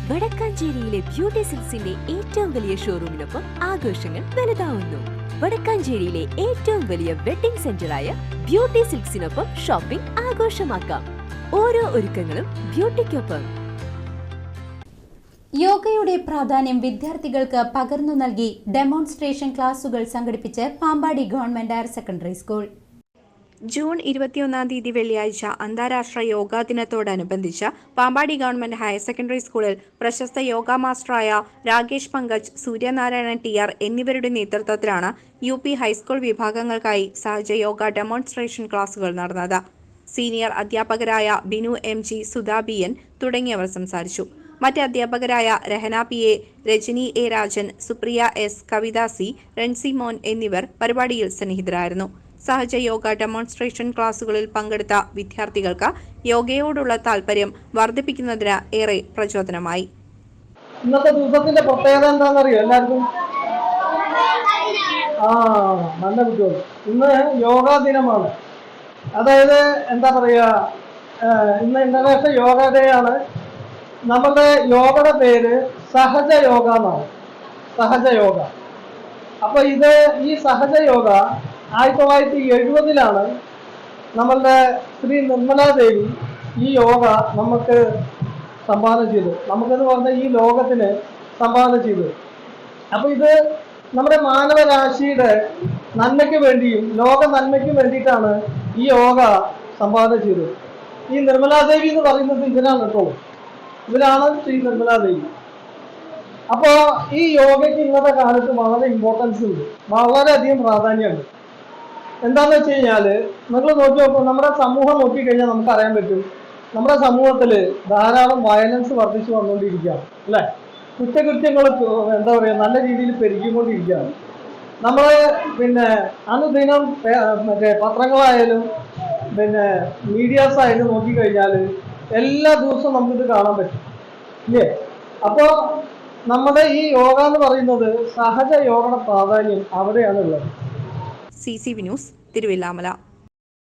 വടക്കാഞ്ചേരിയിലെ beauty സിൽക്സിന്റെ ഏറ്റവും വലിയ ഷോറൂമിനൊപ്പം ആഘോഷങ്ങൾ വലുതാവുന്നു. വടക്കാഞ്ചേരിയിലെ ഏറ്റവും വലിയ വെഡിംഗ് സെന്ററായ ബ്യൂട്ടി സിൽക്സിനൊപ്പം ഷോപ്പിംഗ് ആഘോഷമാക്കാം. ഓരോ ഒരുക്കങ്ങളും ബ്യൂട്ടിക്കൊപ്പം. യോഗയുടെ പ്രാധാന്യം വിദ്യാർത്ഥികൾക്ക് പകർന്നു നൽകി ഡെമോൺസ്ട്രേഷൻ ക്ലാസുകൾ സംഘടിപ്പിച്ച് Pampady government higher secondary school. June 21 വെള്ളിയാഴ്ച അന്താരാഷ്ട്ര യോഗാ ദിനത്തോടനുബന്ധിച്ച് പാമ്പാടി ഗവൺമെന്റ് ഹയർ സെക്കൻഡറി സ്കൂളിൽ പ്രശസ്ത യോഗ മാസ്റ്ററായ രാകേഷ് പങ്കജ്, സൂര്യനാരായണൻ TR എന്നിവരുടെ നേതൃത്വത്തിലാണ് UP ഹൈസ്കൂൾ വിഭാഗങ്ങൾക്കായി സഹജ യോഗ ഡെമോൺസ്ട്രേഷൻ ക്ലാസുകൾ നടന്നത്. സീനിയർ അധ്യാപകരായ ബിനു MG, സുധാ BN തുടങ്ങിയവർ സംസാരിച്ചു. മറ്റ് അധ്യാപകരായ Rahana PA, Rajani A Rajan, Supriya S, Kavitha C, Ransi മോൻ എന്നിവർ പരിപാടിയിൽ സന്നിഹിതരായിരുന്നു. സഹജ യോഗ ഡെമോൺസ്ട്രേഷൻ ക്ലാസുകളിൽ പങ്കെടുത്ത വിദ്യാർത്ഥികൾക്ക് യോഗയോടുള്ള താല്പര്യം വർദ്ധിപ്പിക്കുന്നതിന് ഏറെ പ്രചോദനമായി. ഇന്നത്തെ ദിവസത്തിന്റെ പ്രത്യേകത എന്താണെന്നറിയോ എല്ലാവർക്കും? നല്ല കുട്ടികൾ, ഇന്ന് യോഗാ ദിനമാണ്. അതായത് എന്താ പറയുക, ഇന്ന് ഇന്റർനാഷണൽ യോഗ ഡേ ആണ്. നമ്മളുടെ യോഗയുടെ പേര് സഹജ യോഗ എന്നാണ്. സഹജ യോഗ. അപ്പൊ ഈ സഹജ യോഗ 1970 നമ്മളുടെ ശ്രീ നിർമ്മലാ ദേവി ഈ യോഗ നമുക്ക് സംഭാവന ചെയ്തു. നമുക്കെന്ന് പറഞ്ഞാൽ ഈ ലോകത്തിന് സംഭാവന ചെയ്തു. അപ്പൊ ഇത് നമ്മുടെ മാനവരാശിയുടെ നന്മയ്ക്ക് വേണ്ടിയും ലോക നന്മയ്ക്കും വേണ്ടിയിട്ടാണ് ഈ യോഗ സംഭാവന ചെയ്തത്. ഈ നിർമ്മലാ ദേവി എന്ന് പറയുന്നത് ഇതിനാണ് കേട്ടോ. ഇവരാണ് ശ്രീ നിർമ്മലാ ദേവി. അപ്പോ ഈ യോഗയ്ക്ക് ഇന്നത്തെ കാലത്ത് വളരെ ഇമ്പോർട്ടൻസ് ഉണ്ട്, വളരെയധികം പ്രാധാന്യമുണ്ട്. എന്താന്ന് വെച്ച് കഴിഞ്ഞാല് നിങ്ങൾ നോക്കി നോക്കുമ്പോൾ നമ്മുടെ സമൂഹം നോക്കിക്കഴിഞ്ഞാൽ നമുക്ക് അറിയാൻ പറ്റും, നമ്മുടെ സമൂഹത്തിൽ ധാരാളം വയലൻസ് വർദ്ധിച്ചു വന്നുകൊണ്ടിരിക്കുകയാണ് അല്ലെ. കുറ്റകൃത്യങ്ങൾ എന്താ പറയുക നല്ല രീതിയിൽ പെരുകിക്കൊണ്ടിരിക്കുകയാണ്. നമ്മൾ അനുദിനം മറ്റേ പത്രങ്ങളായാലും മീഡിയാസ് ആയാലും നോക്കിക്കഴിഞ്ഞാൽ എല്ലാ ദിവസവും നമുക്കിത് കാണാൻ പറ്റും ഇല്ലേ. അപ്പോൾ നമ്മുടെ ഈ യോഗ എന്ന് പറയുന്നത് സഹജ യോഗയുടെ പ്രാധാന്യം അവിടെയാണ് ഉള്ളത്. CCV news, Thiruvilwamala.